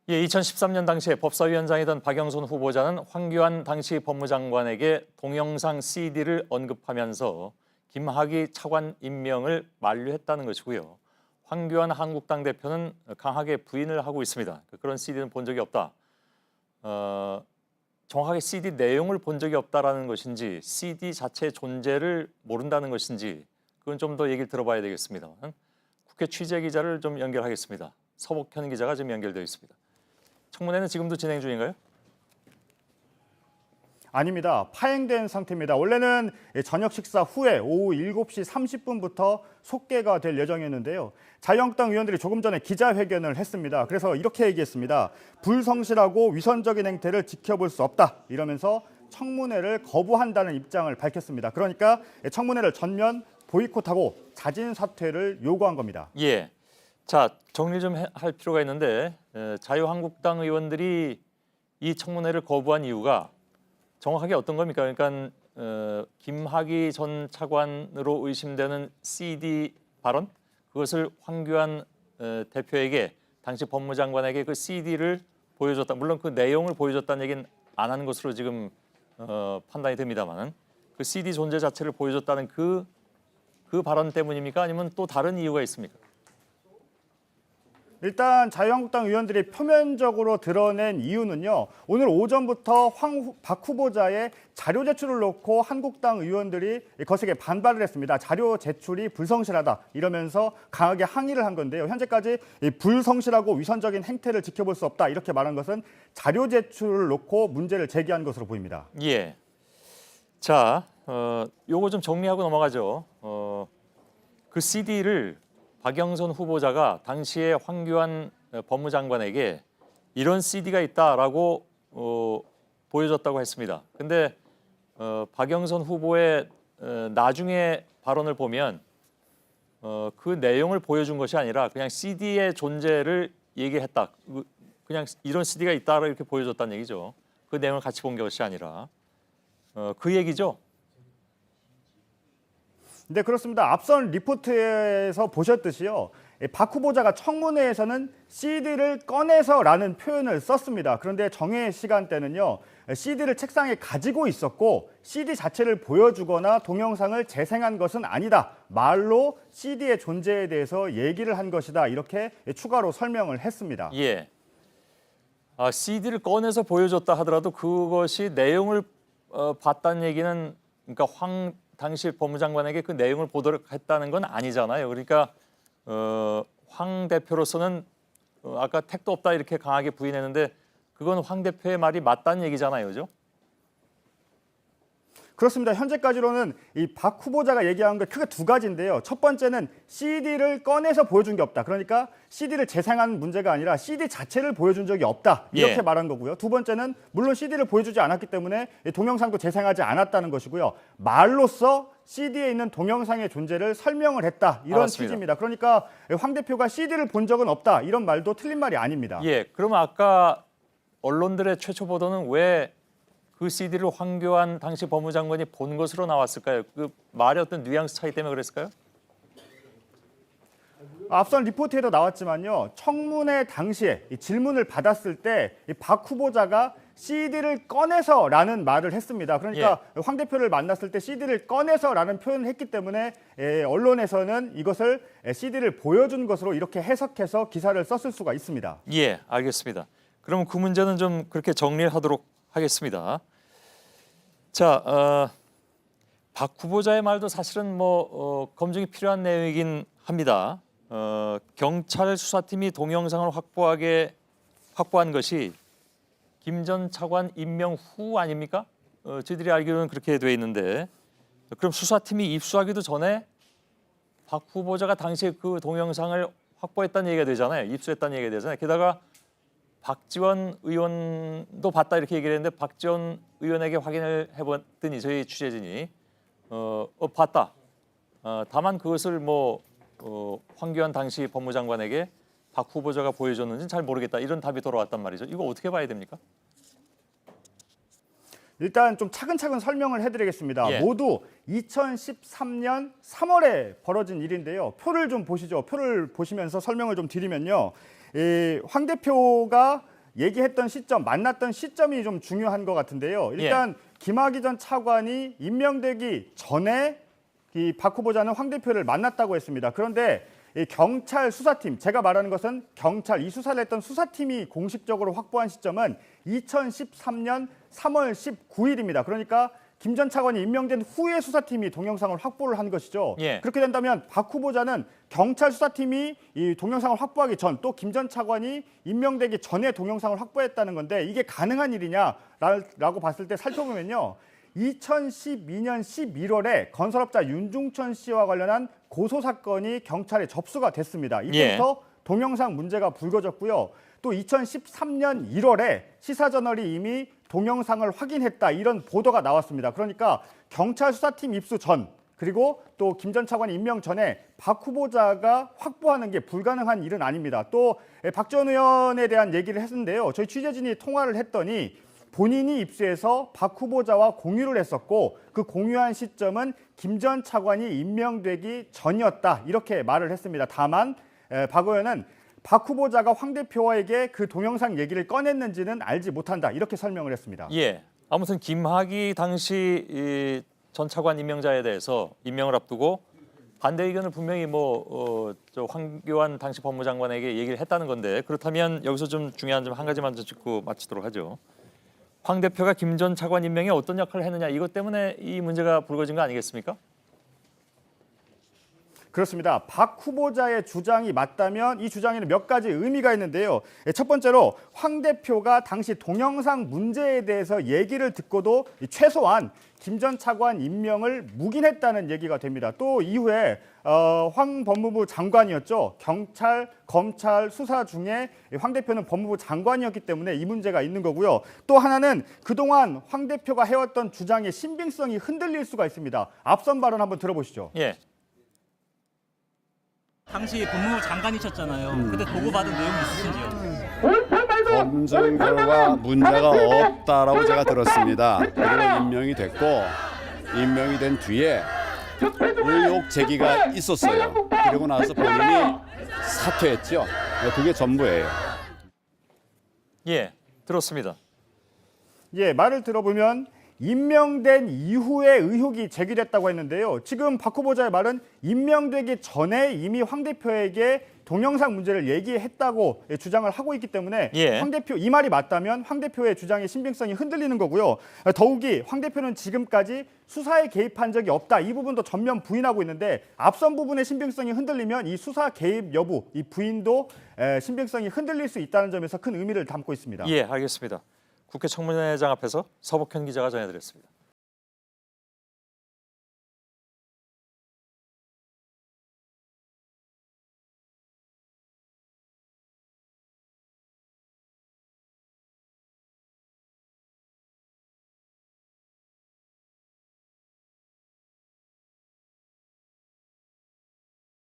예, 2013년 당시에 법사위원장이던 박영선 후보자는 황교안 당시 법무장관에게 동영상 CD를 언급하면서 김학의 차관 임명을 만류했다는 것이고요. 황교안 한국당 대표는 강하게 부인을 하고 있습니다. 그런 CD는 본 적이 없다. 정확하게 CD 내용을 본 적이 없다라는 것인지 CD 자체의 존재를 모른다는 것인지 그건 좀 더 얘기를 들어봐야 되겠습니다. 국회 취재 기자를 좀 연결하겠습니다. 서복현 기자가 지금 연결되어 있습니다. 청문회는 지금도 진행 중인가요? 아닙니다. 파행된 상태입니다. 원래는 저녁 식사 후에 오후 7시 30분부터 속개가 될 예정이었는데요. 자유한국당 의원들이 조금 전에 기자회견을 했습니다. 그래서 이렇게 얘기했습니다. 불성실하고 위선적인 행태를 지켜볼 수 없다. 이러면서 청문회를 거부한다는 입장을 밝혔습니다. 그러니까 청문회를 전면 보이콧하고 자진 사퇴를 요구한 겁니다. 예. 자, 정리 좀 할 필요가 있는데 자유한국당 의원들이 이 청문회를 거부한 이유가 정확하게 어떤 겁니까? 그러니까 김학의 전 차관으로 의심되는 CD 발언 그것을 황교안 대표에게 당시 법무장관에게 그 CD를 보여줬다. 물론 그 내용을 보여줬다는 얘기는 안 하는 것으로 지금 판단이 됩니다만 그 CD 존재 자체를 보여줬다는 그 발언 때문입니까? 아니면 또 다른 이유가 있습니까? 일단 자유한국당 의원들이 표면적으로 드러낸 이유는요. 오늘 오전부터 박 후보자의 자료 제출을 놓고 한국당 의원들이 거세게 반발을 했습니다. 자료 제출이 불성실하다 이러면서 강하게 항의를 한 건데요. 현재까지 불성실하고 위선적인 행태를 지켜볼 수 없다 이렇게 말한 것은 자료 제출을 놓고 문제를 제기한 것으로 보입니다. 예. 자, 요거 좀 정리하고 넘어가죠. 그 CD를 박영선 후보자가 당시에 황교안 법무장관에게 이런 CD가 있다라고 보여줬다고 했습니다. 근데 박영선 후보의 나중에 발언을 보면 그 내용을 보여준 것이 아니라 그냥 CD의 존재를 얘기했다. 그냥 이런 CD가 있다라고 이렇게 보여줬다는 얘기죠. 그 내용을 같이 본 것이 아니라 그 얘기죠. 네, 그렇습니다. 앞선 리포트에서 보셨듯이요. 박 후보자가 청문회에서는 CD를 꺼내서라는 표현을 썼습니다. 그런데 정회 시간대는요. CD를 책상에 가지고 있었고 CD 자체를 보여주거나 동영상을 재생한 것은 아니다. 말로 CD의 존재에 대해서 얘기를 한 것이다. 이렇게 추가로 설명을 했습니다. 예. CD를 꺼내서 보여줬다 하더라도 그것이 내용을 봤다는 얘기는 그러니까 당시 법무장관에게 그 내용을 보도록 했다는 건 아니잖아요. 그러니까 황 대표로서는 아까 택도 없다 이렇게 강하게 부인했는데 그건 황 대표의 말이 맞다는 얘기잖아요, 그죠? 그렇습니다. 현재까지로는 이 박 후보자가 얘기한 게 크게 두 가지인데요. 첫 번째는 CD를 꺼내서 보여준 게 없다. 그러니까 CD를 재생한 문제가 아니라 CD 자체를 보여준 적이 없다. 이렇게 말한 거고요. 두 번째는 물론 CD를 보여주지 않았기 때문에 동영상도 재생하지 않았다는 것이고요. 말로써 CD에 있는 동영상의 존재를 설명을 했다. 이런 알았습니다. 취지입니다. 그러니까 황 대표가 CD를 본 적은 없다. 이런 말도 틀린 말이 아닙니다. 예. 그러면 아까 언론들의 최초 보도는 왜 그 CD를 황교안 당시 법무장관이 본 것으로 나왔을까요? 그 말의 어떤 뉘앙스 차이 때문에 그랬을까요? 앞선 리포트에도 나왔지만요. 청문회 당시에 이 질문을 받았을 때 박 후보자가 CD를 꺼내서라는 말을 했습니다. 그러니까 황 대표를 만났을 때 CD를 꺼내서라는 표현을 했기 때문에 언론에서는 이것을 CD를 보여준 것으로 이렇게 해석해서 기사를 썼을 수가 있습니다. 예, 알겠습니다. 그럼 그 문제는 좀 그렇게 정리를 하도록 하겠습니다. 자, 박 후보자의 말도 사실은 검증이 필요한 내용이긴 합니다. 경찰 수사팀이 동영상을 확보한 것이 김 전 차관 임명 후 아닙니까? 저희들이 알기로는 그렇게 돼 있는데 그럼 수사팀이 입수하기도 전에 박 후보자가 당시에 그 동영상을 확보했다는 얘기가 되잖아요. 입수했다는 얘기가 되잖아요. 게다가 박지원 의원도 봤다 이렇게 얘기를 했는데 박지원 의원에게 확인을 해봤더니 저희 취재진이 봤다. 다만 그것을 황교안 당시 법무장관에게 박 후보자가 보여줬는지는 잘 모르겠다. 이런 답이 돌아왔단 말이죠. 이거 어떻게 봐야 됩니까? 일단 좀 차근차근 설명을 해드리겠습니다. 예. 모두 2013년 3월에 벌어진 일인데요. 표를 좀 보시죠. 표를 보시면서 설명을 좀 드리면요. 황 대표가 얘기했던 시점, 만났던 시점이 좀 중요한 것 같은데요. 일단 김학의 전 차관이 임명되기 전에 이 박 후보자는 황 대표를 만났다고 했습니다. 그런데 이 경찰 수사팀, 제가 말하는 것은 경찰, 이 수사를 했던 수사팀이 공식적으로 확보한 시점은 2013년 3월 19일입니다. 그러니까 김 전 차관이 임명된 후에 수사팀이 동영상을 확보를 한 것이죠. 그렇게 된다면 박 후보자는 경찰 수사팀이 이 동영상을 확보하기 전, 또 김 전 차관이 임명되기 전에 동영상을 확보했다는 건데 이게 가능한 일이냐라고 봤을 때 살펴보면요. 2012년 11월에 건설업자 윤중천 씨와 관련한 고소 사건이 경찰에 접수가 됐습니다. 이때부터 동영상 문제가 불거졌고요. 또 2013년 1월에 시사저널이 이미 동영상을 확인했다, 이런 보도가 나왔습니다. 그러니까 경찰 수사팀 입수 전, 그리고 또 김 전 차관 임명 전에 박 후보자가 확보하는 게 불가능한 일은 아닙니다. 또 박 전 의원에 대한 얘기를 했는데요. 저희 취재진이 통화를 했더니 본인이 입수해서 박 후보자와 공유를 했었고 그 공유한 시점은 김 전 차관이 임명되기 전이었다, 이렇게 말을 했습니다. 다만 박 의원은 박 후보자가 황 대표에게 그 동영상 얘기를 꺼냈는지는 알지 못한다, 이렇게 설명을 했습니다. 아무튼 김학의 당시 이 전 차관 임명자에 대해서 임명을 앞두고 반대 의견을 분명히 저 황교안 당시 법무장관에게 얘기를 했다는 건데, 그렇다면 여기서 좀 중요한 점 한 가지만 더 짚고 마치도록 하죠. 황 대표가 김 전 차관 임명에 어떤 역할을 했느냐, 이것 때문에 이 문제가 불거진 거 아니겠습니까? 그렇습니다. 박 후보자의 주장이 맞다면 이 주장에는 몇 가지 의미가 있는데요. 첫 번째로 황 대표가 당시 동영상 문제에 대해서 얘기를 듣고도 최소한 김 전 차관 임명을 묵인했다는 얘기가 됩니다. 또 이후에 황 법무부 장관이었죠. 경찰, 검찰 수사 중에 황 대표는 법무부 장관이었기 때문에 이 문제가 있는 거고요. 또 하나는 그동안 황 대표가 해왔던 주장의 신빙성이 흔들릴 수가 있습니다. 앞선 발언 한번 들어보시죠. 당시 법무부 장관이셨잖아요. 그때 보고받은 내용이 있으신지요? 검증 결과 문제가 없다라고 제가 들었습니다. 그리고 임명이 됐고, 임명이 된 뒤에 의혹 제기가 있었어요. 그리고 나서 본인이 사퇴했죠. 그게 전부예요. 들었습니다. 말을 들어보면 임명된 이후에 의혹이 제기됐다고 했는데요. 지금 박 후보자의 말은 임명되기 전에 이미 황 대표에게 동영상 문제를 얘기했다고 주장을 하고 있기 때문에 황 대표, 이 말이 맞다면 황 대표의 주장의 신빙성이 흔들리는 거고요. 더욱이 황 대표는 지금까지 수사에 개입한 적이 없다, 이 부분도 전면 부인하고 있는데 앞선 부분의 신빙성이 흔들리면 이 수사 개입 여부, 이 부인도 신빙성이 흔들릴 수 있다는 점에서 큰 의미를 담고 있습니다. 알겠습니다. 국회 청문회장 앞에서 서복현 기자가 전해드렸습니다.